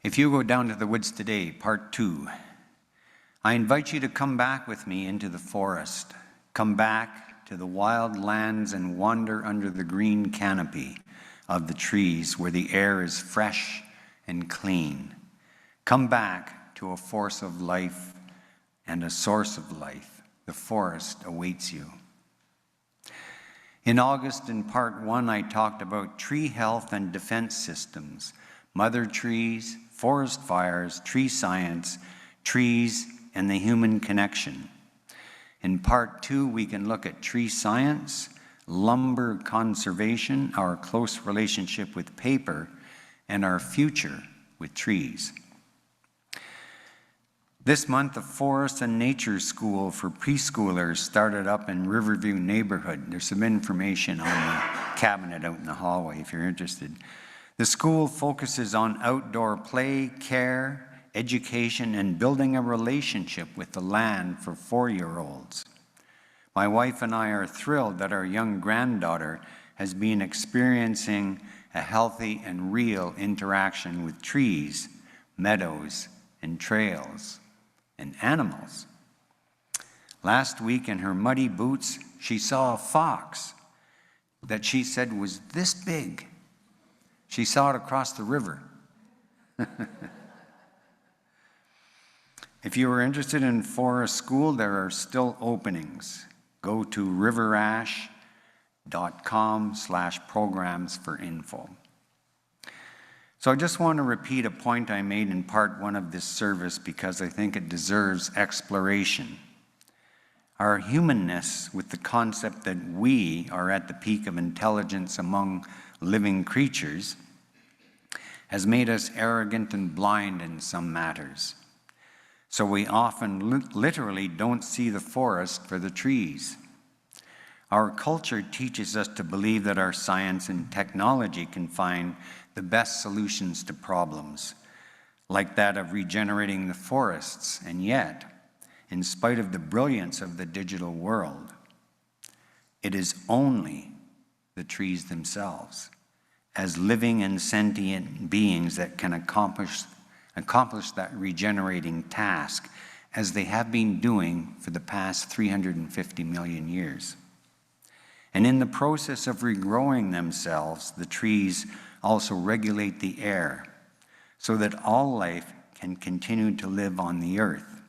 If you go down to the woods today, part 2, I invite you to come back with me into the forest. Come back to the wild lands and wander under the green canopy of the trees where the air is fresh and clean. Come back to a force of life and a source of life. The forest awaits you. In August, in part 1, I talked about tree health and defense systems, mother trees, forest fires, tree science, trees, and the human connection. In part 2, we can look at tree science, lumber conservation, our close relationship with paper, and our future with trees. This month, a forest and nature school for preschoolers started up in Riverview neighborhood. There's some information on the cabinet out in the hallway if you're interested. The school focuses on outdoor play, care, education, and building a relationship with the land for 4-year-olds. My wife and I are thrilled that our young granddaughter has been experiencing a healthy and real interaction with trees, meadows, and trails, and animals. Last week in her muddy boots, she saw a fox that she said was this big. She saw it across the river. If you are interested in forest school, there are still openings. Go to riverash.com/programs for info. So I just want to repeat a point I made in part 1 of this service because I think it deserves exploration. Our humanness with the concept that we are at the peak of intelligence among living creatures has made us arrogant and blind in some matters. So we often literally don't see the forest for the trees. Our culture teaches us to believe that our science and technology can find the best solutions to problems, like that of regenerating the forests, and yet, in spite of the brilliance of the digital world, it is only the trees themselves, as living and sentient beings that can accomplish that regenerating task, as they have been doing for the past 350 million years. And in the process of regrowing themselves, the trees also regulate the air so that all life can continue to live on the earth.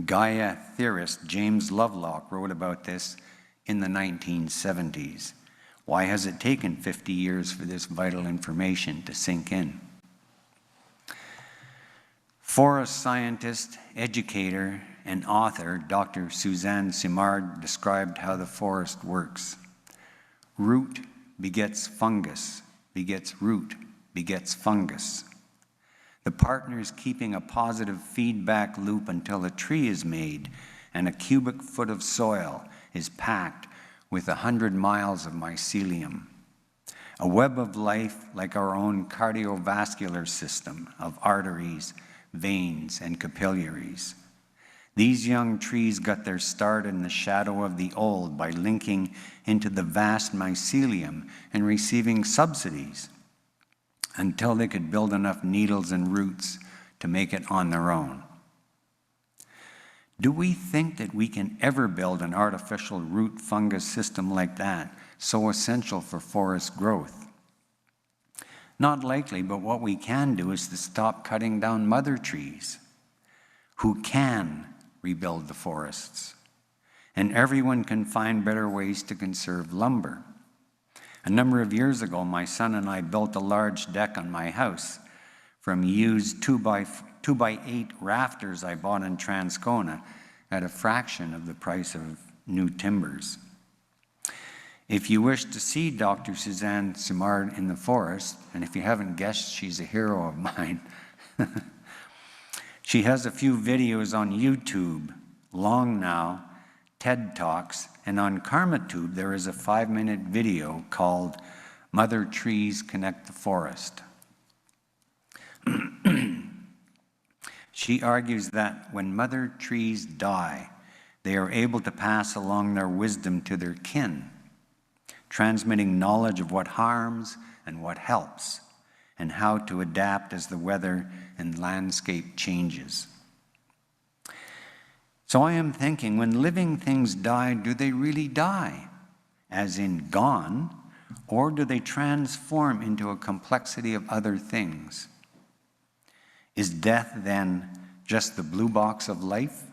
Gaia theorist James Lovelock wrote about this in the 1970s. Why has it taken 50 years for this vital information to sink in? Forest scientist, educator, and author Dr. Suzanne Simard described how the forest works. Root begets fungus, begets root, begets fungus. The partners keeping a positive feedback loop until a tree is made and a cubic foot of soil is packed with 100 miles of mycelium. A web of life like our own cardiovascular system of arteries, veins, and capillaries. These young trees got their start in the shadow of the old by linking into the vast mycelium and receiving subsidies until they could build enough needles and roots to make it on their own. Do we think that we can ever build an artificial root fungus system like that, so essential for forest growth? Not likely, but what we can do is to stop cutting down mother trees, who can rebuild the forests. And everyone can find better ways to conserve lumber. A number of years ago, my son and I built a large deck on my house from used 2x8 rafters I bought in Transcona at a fraction of the price of new timbers. If you wish to see Dr. Suzanne Simard in the forest, and if you haven't guessed, she's a hero of mine, she has a few videos on YouTube, long now, TED Talks, and on KarmaTube there is a 5-minute video called Mother Trees Connect the Forest. She argues that when mother trees die, they are able to pass along their wisdom to their kin, transmitting knowledge of what harms and what helps, and how to adapt as the weather and landscape changes. So I am thinking, when living things die, do they really die, as in gone, or do they transform into a complexity of other things? Is death then just the blue box of life?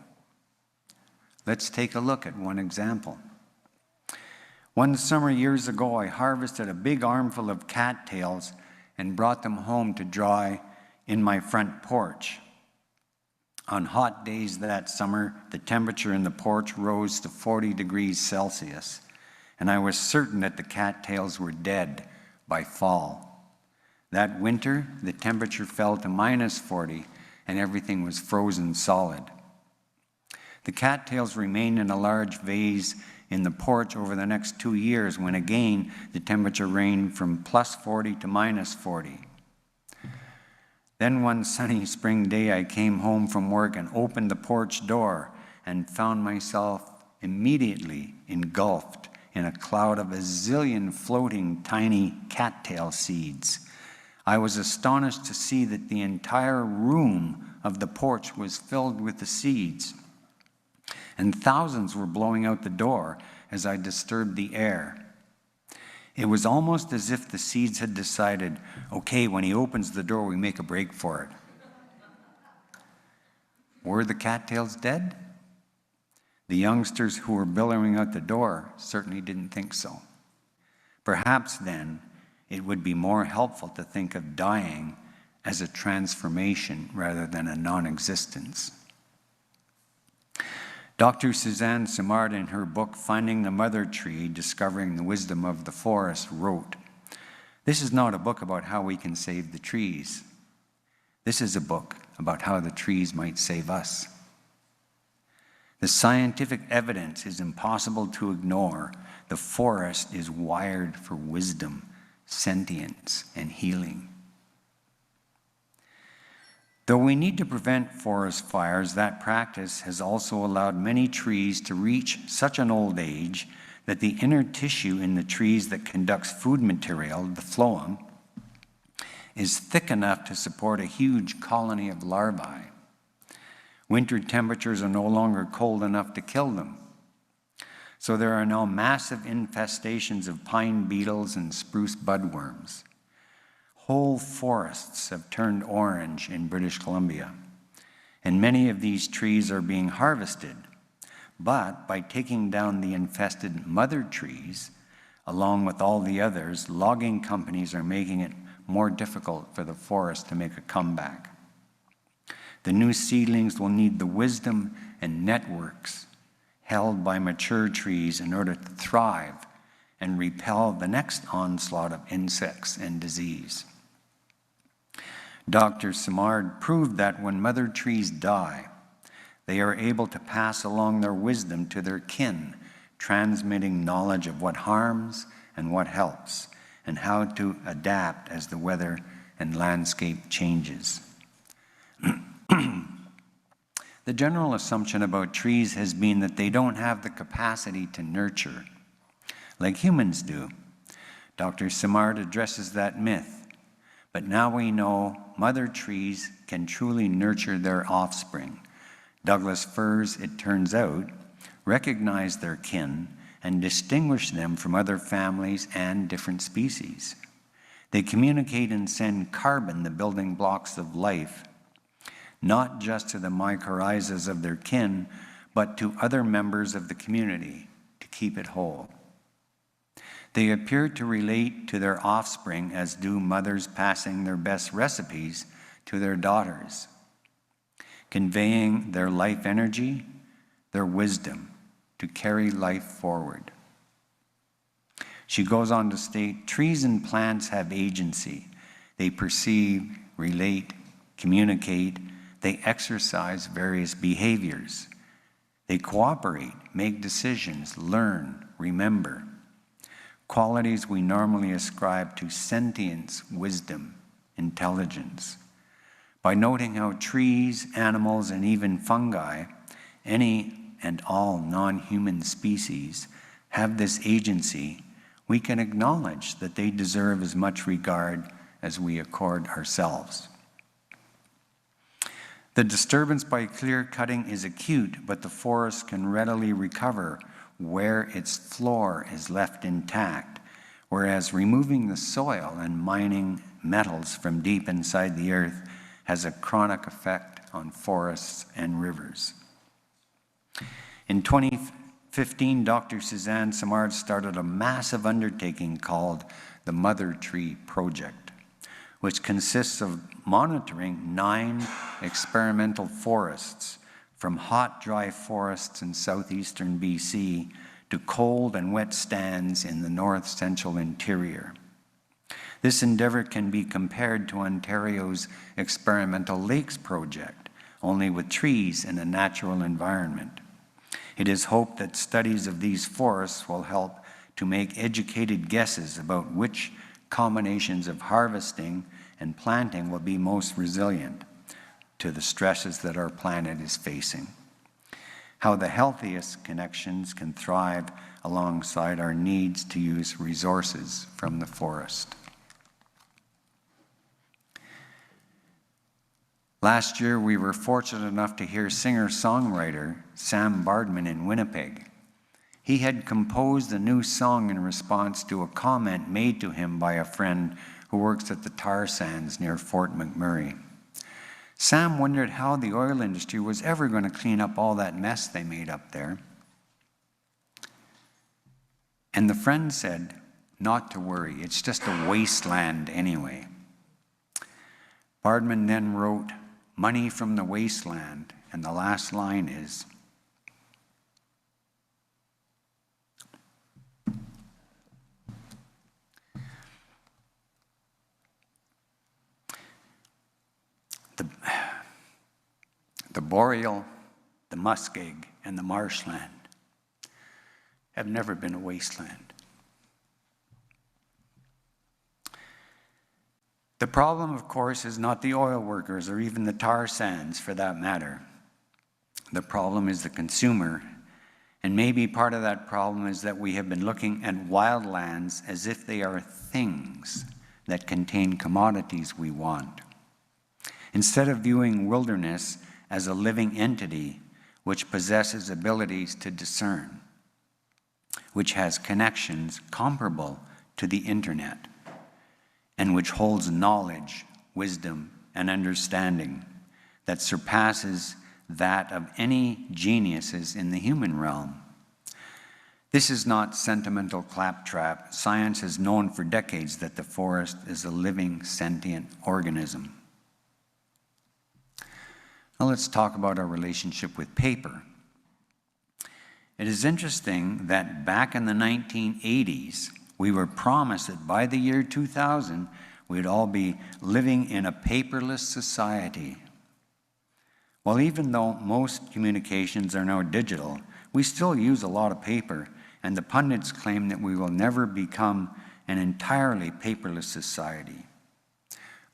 Let's take a look at one example. One summer years ago, I harvested a big armful of cattails and brought them home to dry in my front porch. On hot days that summer, the temperature in the porch rose to 40 degrees Celsius, and I was certain that the cattails were dead by fall. That winter, the temperature fell to -40, and everything was frozen solid. The cattails remained in a large vase in the porch over the next 2 years, when again the temperature ranged from +40 to -40. Then one sunny spring day, I came home from work and opened the porch door and found myself immediately engulfed in a cloud of a zillion floating tiny cattail seeds. I was astonished to see that the entire room of the porch was filled with the seeds, and thousands were blowing out the door as I disturbed the air. It was almost as if the seeds had decided, okay, when he opens the door, we make a break for it. Were the cattails dead? The youngsters who were billowing out the door certainly didn't think so. Perhaps then it would be more helpful to think of dying as a transformation rather than a non-existence. Dr. Suzanne Simard, in her book, Finding the Mother Tree, Discovering the Wisdom of the Forest, wrote, "This is not a book about how we can save the trees. This is a book about how the trees might save us. The scientific evidence is impossible to ignore. The forest is wired for wisdom, sentience, and healing." Though we need to prevent forest fires, that practice has also allowed many trees to reach such an old age that the inner tissue in the trees that conducts food material, the phloem, is thick enough to support a huge colony of larvae. Winter temperatures are no longer cold enough to kill them. So there are now massive infestations of pine beetles and spruce budworms. Whole forests have turned orange in British Columbia, and many of these trees are being harvested. But by taking down the infested mother trees, along with all the others, logging companies are making it more difficult for the forest to make a comeback. The new seedlings will need the wisdom and networks held by mature trees in order to thrive and repel the next onslaught of insects and disease. Dr. Simard proved that when mother trees die, they are able to pass along their wisdom to their kin, transmitting knowledge of what harms and what helps, and how to adapt as the weather and landscape changes. The general assumption about trees has been that they don't have the capacity to nurture like humans do. Dr. Simard addresses that myth. But now we know mother trees can truly nurture their offspring. Douglas firs, it turns out, recognize their kin and distinguish them from other families and different species. They communicate and send carbon, the building blocks of life, not just to the mycorrhizas of their kin, but to other members of the community to keep it whole. They appear to relate to their offspring as do mothers passing their best recipes to their daughters, conveying their life energy, their wisdom to carry life forward. She goes on to state, trees and plants have agency. They perceive, relate, communicate. They exercise various behaviors. They cooperate, make decisions, learn, remember. Qualities we normally ascribe to sentience, wisdom, intelligence. By noting how trees, animals, and even fungi, any and all non-human species, have this agency, we can acknowledge that they deserve as much regard as we accord ourselves. The disturbance by clear cutting is acute, but the forest can readily recover where its floor is left intact, whereas removing the soil and mining metals from deep inside the earth has a chronic effect on forests and rivers. In 2015, Dr. Suzanne Simard started a massive undertaking called the Mother Tree Project, which consists of monitoring 9 experimental forests, from hot, dry forests in southeastern BC to cold and wet stands in the north central interior. This endeavor can be compared to Ontario's Experimental Lakes Project, only with trees in a natural environment. It is hoped that studies of these forests will help to make educated guesses about which combinations of harvesting and planting will be most resilient to the stresses that our planet is facing. How the healthiest connections can thrive alongside our needs to use resources from the forest. Last year, we were fortunate enough to hear singer-songwriter Sam Bardman in Winnipeg. He had composed a new song in response to a comment made to him by a friend who works at the tar sands near Fort McMurray. Sam wondered how the oil industry was ever going to clean up all that mess they made up there. And the friend said, not to worry, it's just a wasteland anyway. Bardman then wrote, "Money from the wasteland," and the last line is, the boreal, the muskeg, and the marshland have never been a wasteland. The problem, of course, is not the oil workers or even the tar sands for that matter. The problem is the consumer, and maybe part of that problem is that we have been looking at wildlands as if they are things that contain commodities we want, instead of viewing wilderness as a living entity which possesses abilities to discern, which has connections comparable to the internet, and which holds knowledge, wisdom, and understanding that surpasses that of any geniuses in the human realm. This is not sentimental claptrap. Science has known for decades that the forest is a living, sentient organism. Now let's talk about our relationship with paper. It is interesting that back in the 1980s, we were promised that by the year 2000, we'd all be living in a paperless society. Well, even though most communications are now digital, we still use a lot of paper, and the pundits claim that we will never become an entirely paperless society.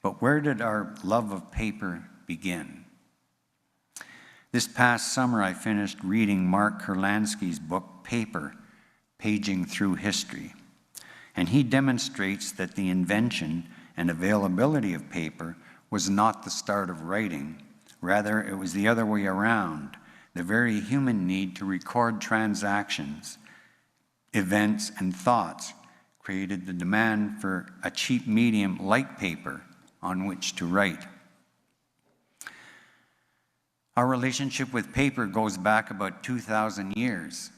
But where did our love of paper begin? This past summer, I finished reading Mark Kurlansky's book, Paper, Paging Through History. And he demonstrates that the invention and availability of paper was not the start of writing. Rather, it was the other way around. The very human need to record transactions, events, and thoughts created the demand for a cheap medium like paper on which to write. Our relationship with paper goes back about 2,000 years.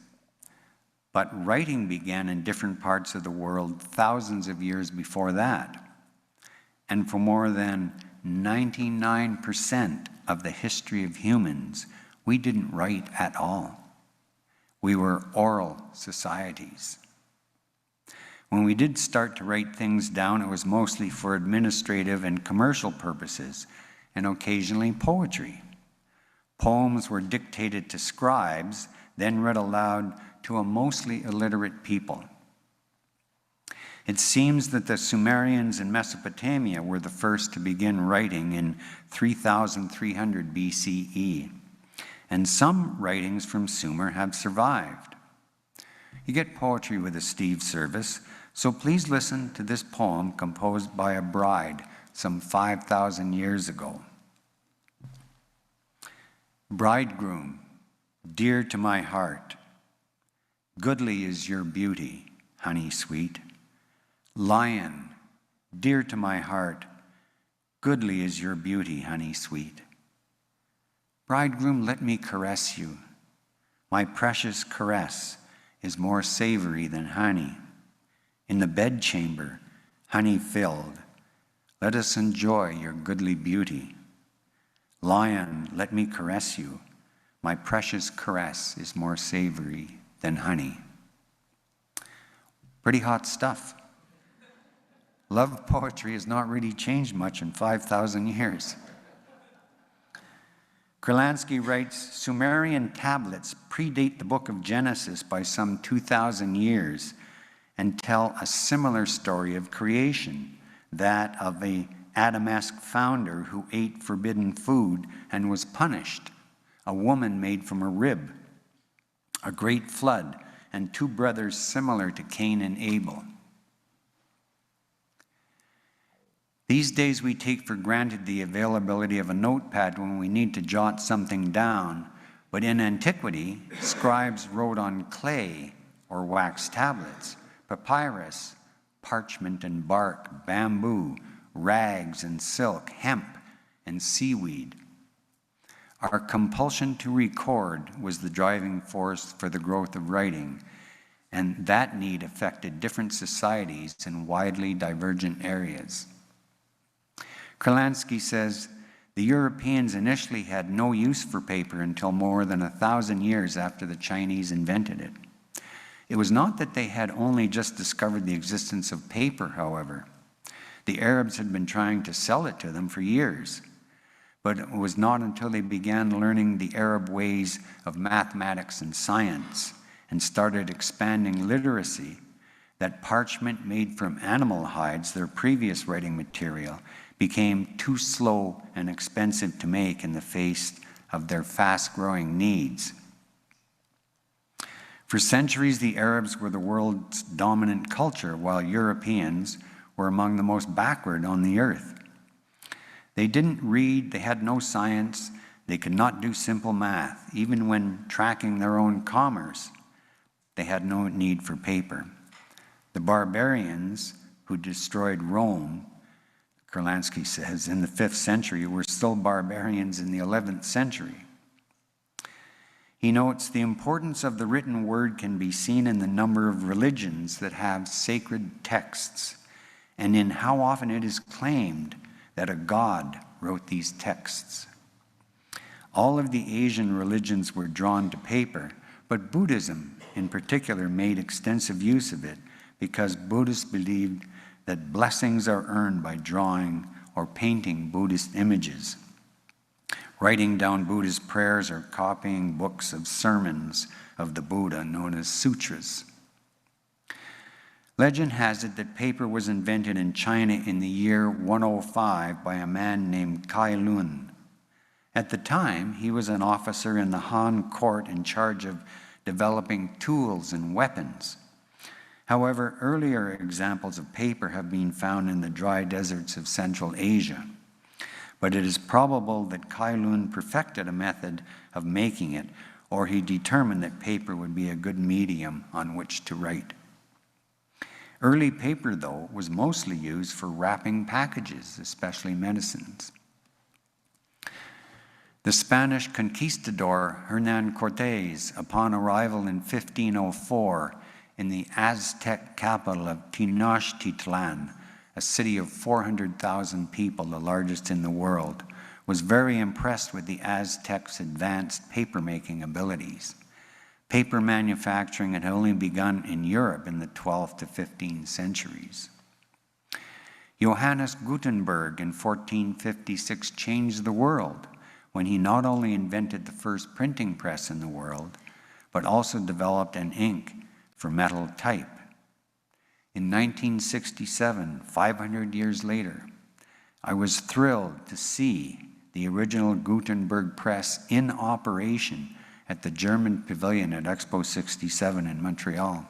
But writing began in different parts of the world thousands of years before that. And for more than 99% of the history of humans, we didn't write at all. We were oral societies. When we did start to write things down, it was mostly for administrative and commercial purposes, and occasionally poetry. Poems were dictated to scribes, then read aloud to a mostly illiterate people. It seems that the Sumerians in Mesopotamia were the first to begin writing in 3,300 BCE, and some writings from Sumer have survived. You get poetry with a Steve service, So please listen to this poem composed by a bride some 5,000 years ago. Bridegroom, dear to my heart, goodly is your beauty, honey sweet. Lion, dear to my heart, goodly is your beauty, honey sweet. Bridegroom, let me caress you. My precious caress is more savory than honey. In the bedchamber, honey filled, let us enjoy your goodly beauty. Lion, let me caress you. My precious caress is more savory than honey. Pretty hot stuff. Love poetry has not really changed much in 5,000 years. Kurlansky writes, Sumerian tablets predate the book of Genesis by some 2,000 years and tell a similar story of creation, that of a Adamesque founder who ate forbidden food and was punished, a woman made from a rib, a great flood, and two brothers similar to Cain and Abel. These days we take for granted the availability of a notepad when we need to jot something down, but in antiquity, scribes wrote on clay or wax tablets, papyrus, parchment and bark, bamboo, rags and silk, hemp and seaweed. Our compulsion to record was the driving force for the growth of writing, and that need affected different societies in widely divergent areas. Kurlansky says, the Europeans initially had no use for paper until more than 1,000 years after the Chinese invented it. It was not that they had only just discovered the existence of paper, however. The Arabs had been trying to sell it to them for years, but it was not until they began learning the Arab ways of mathematics and science and started expanding literacy that parchment made from animal hides, their previous writing material, became too slow and expensive to make in the face of their fast-growing needs. For centuries, the Arabs were the world's dominant culture, while Europeans were among the most backward on the earth. They didn't read, they had no science, they could not do simple math. Even when tracking their own commerce, they had no need for paper. The barbarians who destroyed Rome, Kurlansky says, in the 5th century were still barbarians in the 11th century. He notes the importance of the written word can be seen in the number of religions that have sacred texts and in how often it is claimed that a god wrote these texts. All of the Asian religions were drawn to paper, but Buddhism in particular made extensive use of it because Buddhists believed that blessings are earned by drawing or painting Buddhist images, writing down Buddhist prayers, or copying books of sermons of the Buddha known as sutras. Legend has it that paper was invented in China in the year 105 by a man named Kai Lun. At the time, he was an officer in the Han court in charge of developing tools and weapons. However, earlier examples of paper have been found in the dry deserts of Central Asia. But it is probable that Kai Lun perfected a method of making it, or he determined that paper would be a good medium on which to write. Early paper, though, was mostly used for wrapping packages, especially medicines. The Spanish conquistador Hernán Cortés, upon arrival in 1504 in the Aztec capital of Tenochtitlan, a city of 400,000 people, the largest in the world, was very impressed with the Aztecs' advanced paper-making abilities. Paper manufacturing had only begun in Europe in the 12th to 15th centuries. Johannes Gutenberg in 1456 changed the world when he not only invented the first printing press in the world, but also developed an ink for metal type. In 1967, 500 years later, I was thrilled to see the original Gutenberg press in operation at the German Pavilion at Expo 67 in Montreal.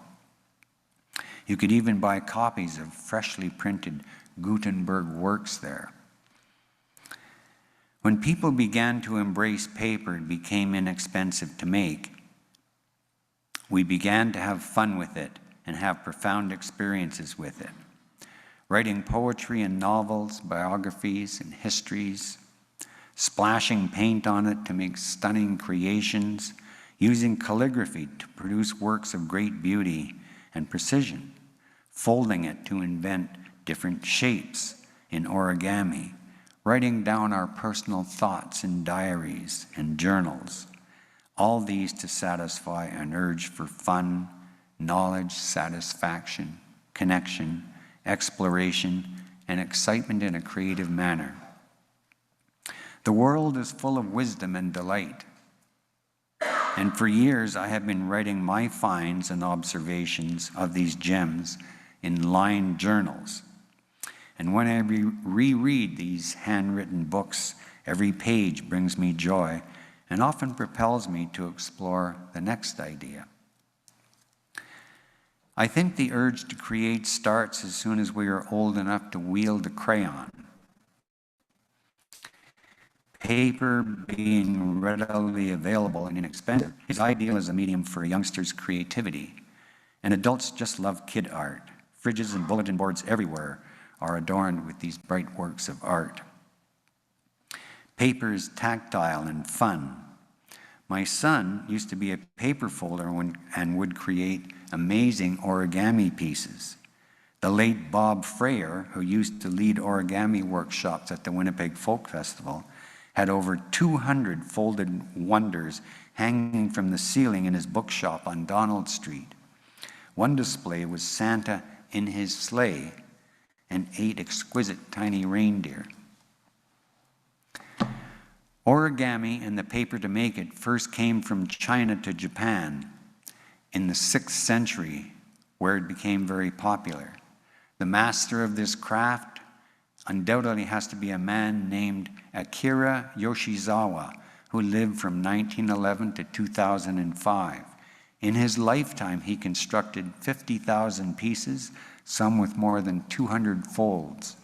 You could even buy copies of freshly printed Gutenberg works there. When people began to embrace paper, it became inexpensive to make. We began to have fun with it and have profound experiences with it. Writing poetry and novels, biographies and histories, splashing paint on it to make stunning creations, using calligraphy to produce works of great beauty and precision, folding it to invent different shapes in origami, writing down our personal thoughts in diaries and journals, all these to satisfy an urge for fun, knowledge, satisfaction, connection, exploration, and excitement in a creative manner. The world is full of wisdom and delight. And for years, I have been writing my finds and observations of these gems in lined journals. And when I reread these handwritten books, every page brings me joy and often propels me to explore the next idea. I think the urge to create starts as soon as we are old enough to wield a crayon. Paper being readily available and inexpensive is ideal as a medium for a youngster's creativity. And adults just love kid art. Fridges and bulletin boards everywhere are adorned with these bright works of art. Paper is tactile and fun. My son used to be a paper folder and would create amazing origami pieces. The late Bob Freyer, who used to lead origami workshops at the Winnipeg Folk Festival, had over 200 folded wonders hanging from the ceiling in his bookshop on Donald Street. One display was Santa in his sleigh and 8 exquisite tiny reindeer. Origami and the paper to make it first came from China to Japan in the 6th century, where it became very popular. The master of this craft undoubtedly has to be a man named Akira Yoshizawa, who lived from 1911 to 2005. In his lifetime, he constructed 50,000 pieces, some with more than 200 folds.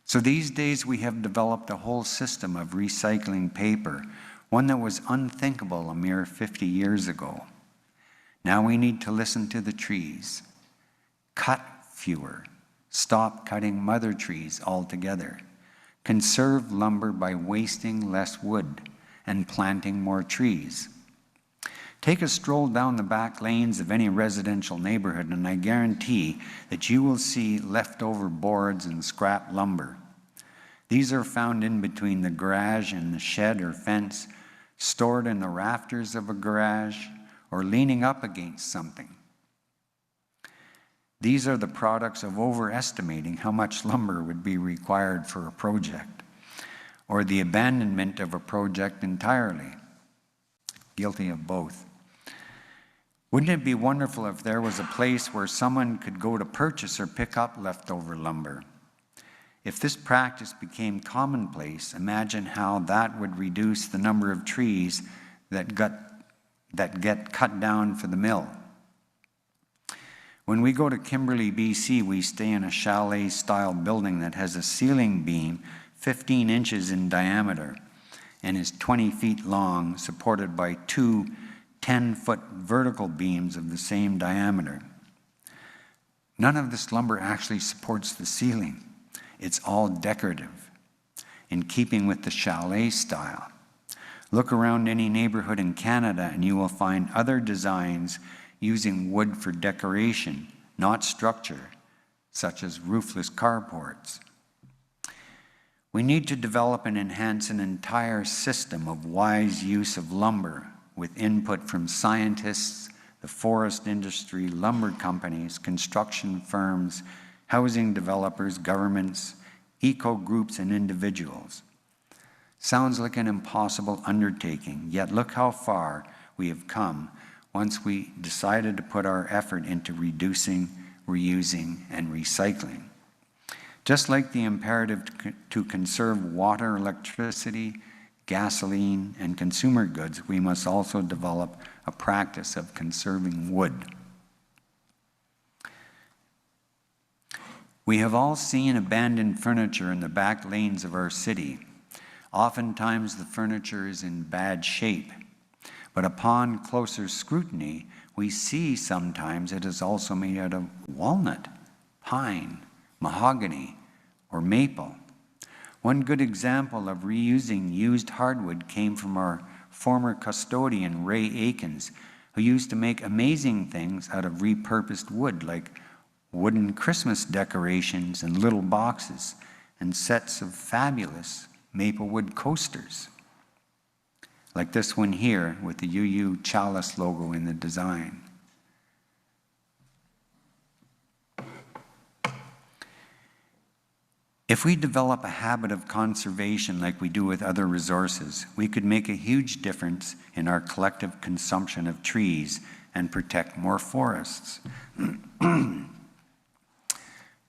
So these days we have developed a whole system of recycling paper, one that was unthinkable a mere 50 years ago. Now we need to listen to the trees. Cut fewer. Stop cutting mother trees altogether. Conserve lumber by wasting less wood and planting more trees. Take a stroll down the back lanes of any residential neighborhood, and I guarantee that you will see leftover boards and scrap lumber. These are found in between the garage and the shed or fence, stored in the rafters of a garage, or leaning up against something. These are the products of overestimating how much lumber would be required for a project, or the abandonment of a project entirely. Guilty of both. Wouldn't it be wonderful if there was a place where someone could go to purchase or pick up leftover lumber? If this practice became commonplace, imagine how that would reduce the number of trees that get cut down for the mill. When we go to Kimberley, BC, we stay in a chalet-style building that has a ceiling beam 15 inches in diameter and is 20 feet long, supported by 2 10-foot vertical beams of the same diameter. None of this lumber actually supports the ceiling. It's all decorative, in keeping with the chalet style. Look around any neighborhood in Canada and you will find other designs using wood for decoration, not structure, such as roofless carports. We need to develop and enhance an entire system of wise use of lumber with input from scientists, the forest industry, lumber companies, construction firms, housing developers, governments, eco-groups, and individuals. Sounds like an impossible undertaking, yet look how far we have come once we decided to put our effort into reducing, reusing, and recycling. Just like the imperative to conserve water, electricity, gasoline, and consumer goods, we must also develop a practice of conserving wood. We have all seen abandoned furniture in the back lanes of our city. Oftentimes the furniture is in bad shape, but upon closer scrutiny, we see sometimes it is also made out of walnut, pine, mahogany, or maple. One good example of reusing used hardwood came from our former custodian, Ray Akins, who used to make amazing things out of repurposed wood, like wooden Christmas decorations and little boxes, and sets of fabulous maple wood coasters, like this one here with the UU Chalice logo in the design. If we develop a habit of conservation like we do with other resources, we could make a huge difference in our collective consumption of trees and protect more forests.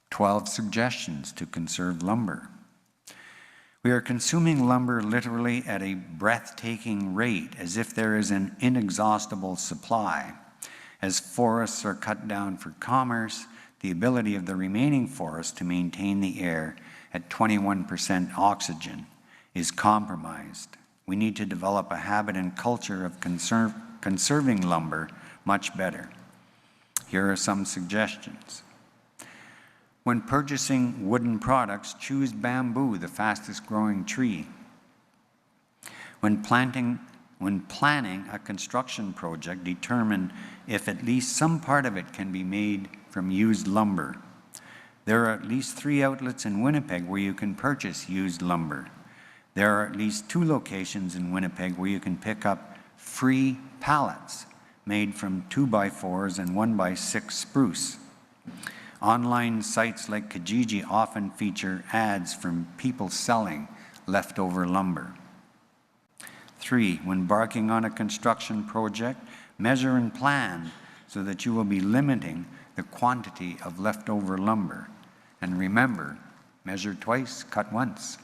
12 suggestions to conserve lumber. We are consuming lumber literally at a breathtaking rate, as if there is an inexhaustible supply. As forests are cut down for commerce, the ability of the remaining forests to maintain the air at 21% oxygen is compromised. We need to develop a habit and culture of conserving lumber much better. Here are some suggestions. When purchasing wooden products, choose bamboo, the fastest growing tree. When planning a construction project, determine if at least some part of it can be made from used lumber. There are at least 3 outlets in Winnipeg where you can purchase used lumber. There are at least 2 locations in Winnipeg where you can pick up free pallets made from 2x4s and 1x6 spruce. Online sites like Kijiji often feature ads from people selling leftover lumber. 3, when embarking on a construction project, measure and plan so that you will be limiting the quantity of leftover lumber. And remember, measure twice, cut once.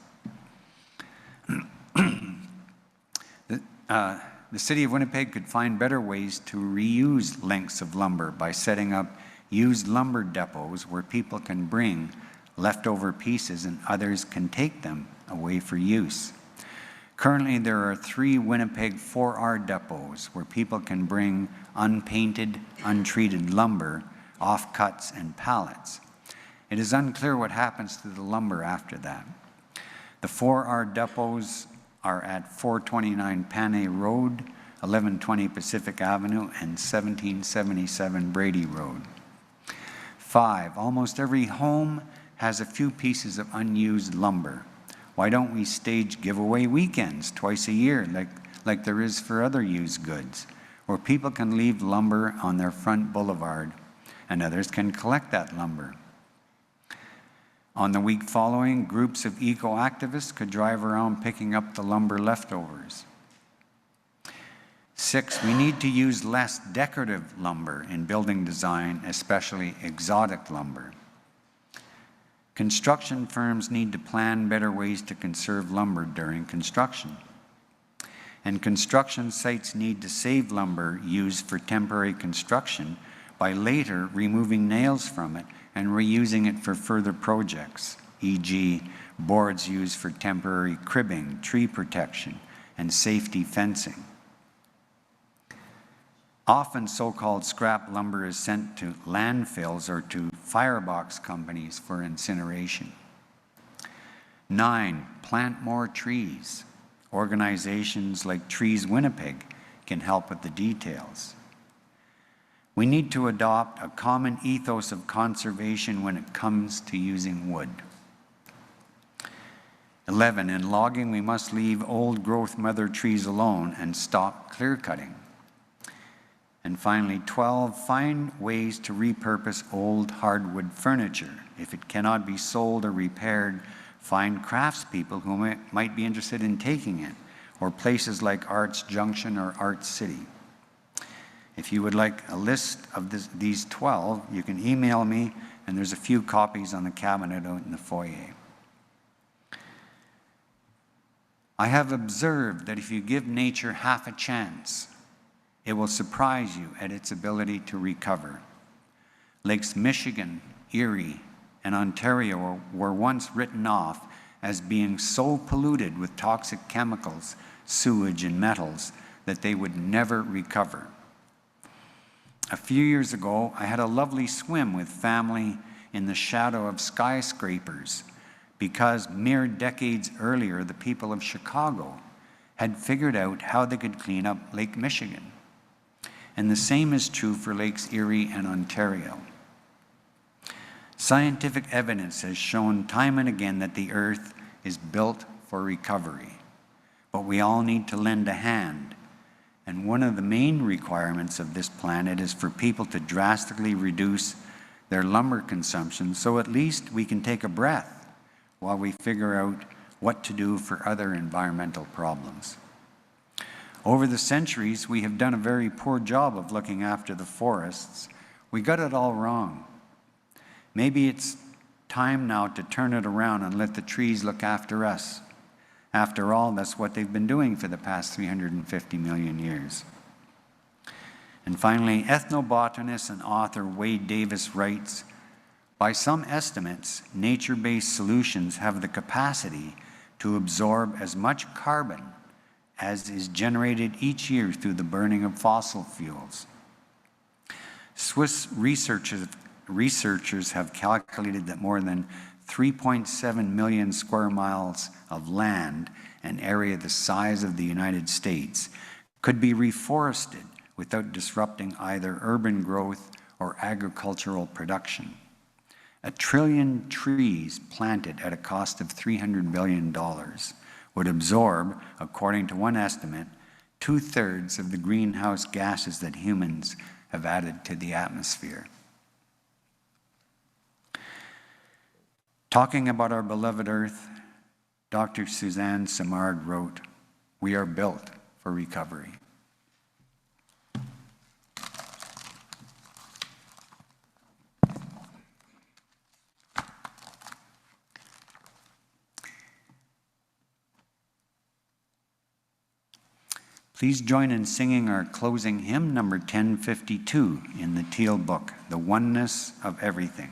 The City of Winnipeg could find better ways to reuse lengths of lumber by setting up used lumber depots where people can bring leftover pieces and others can take them away for use. Currently, there are 3 Winnipeg 4R depots where people can bring unpainted, untreated lumber, offcuts, and pallets. It is unclear what happens to the lumber after that. The 4R depots are at 429 Panay Road, 1120 Pacific Avenue, and 1777 Brady Road. 5, almost every home has a few pieces of unused lumber. Why don't we stage giveaway weekends twice a year like there is for other used goods, where people can leave lumber on their front boulevard and others can collect that lumber? On the week following, groups of eco-activists could drive around picking up the lumber leftovers. 6, we need to use less decorative lumber in building design, especially exotic lumber. Construction firms need to plan better ways to conserve lumber during construction. And construction sites need to save lumber used for temporary construction by later removing nails from it and reusing it for further projects, e.g. boards used for temporary cribbing, tree protection, and safety fencing. Often so-called scrap lumber is sent to landfills or to firebox companies for incineration. 9, plant more trees. Organizations like Trees Winnipeg can help with the details. We need to adopt a common ethos of conservation when it comes to using wood. 11, in logging, we must leave old-growth mother trees alone and stop clear-cutting. And finally, 12, find ways to repurpose old hardwood furniture. If it cannot be sold or repaired, find craftspeople who might be interested in taking it, or places like Arts Junction or Arts City. If you would like a list of these 12, you can email me, and there's a few copies on the cabinet out in the foyer. I have observed that if you give nature half a chance, it will surprise you at its ability to recover. Lakes Michigan, Erie, and Ontario were once written off as being so polluted with toxic chemicals, sewage, and metals that they would never recover. A few years ago, I had a lovely swim with family in the shadow of skyscrapers because mere decades earlier, the people of Chicago had figured out how they could clean up Lake Michigan. And the same is true for Lakes Erie and Ontario. Scientific evidence has shown time and again that the Earth is built for recovery, but we all need to lend a hand. And one of the main requirements of this planet is for people to drastically reduce their lumber consumption so at least we can take a breath while we figure out what to do for other environmental problems. Over the centuries, we have done a very poor job of looking after the forests. We got it all wrong. Maybe it's time now to turn it around and let the trees look after us. After all, that's what they've been doing for the past 350 million years. And finally, ethnobotanist and author Wade Davis writes, by some estimates, nature-based solutions have the capacity to absorb as much carbon as is generated each year through the burning of fossil fuels. Swiss researchers have calculated that more than 3.7 million square miles of land, an area the size of the United States, could be reforested without disrupting either urban growth or agricultural production. 1 trillion trees planted at a cost of $300 billion would absorb, according to one estimate, 2/3 of the greenhouse gases that humans have added to the atmosphere. Talking about our beloved Earth, Dr. Suzanne Simard wrote, "We are built for recovery." Please join in singing our closing hymn, number 1052, in the Teal Book, "The Oneness of Everything."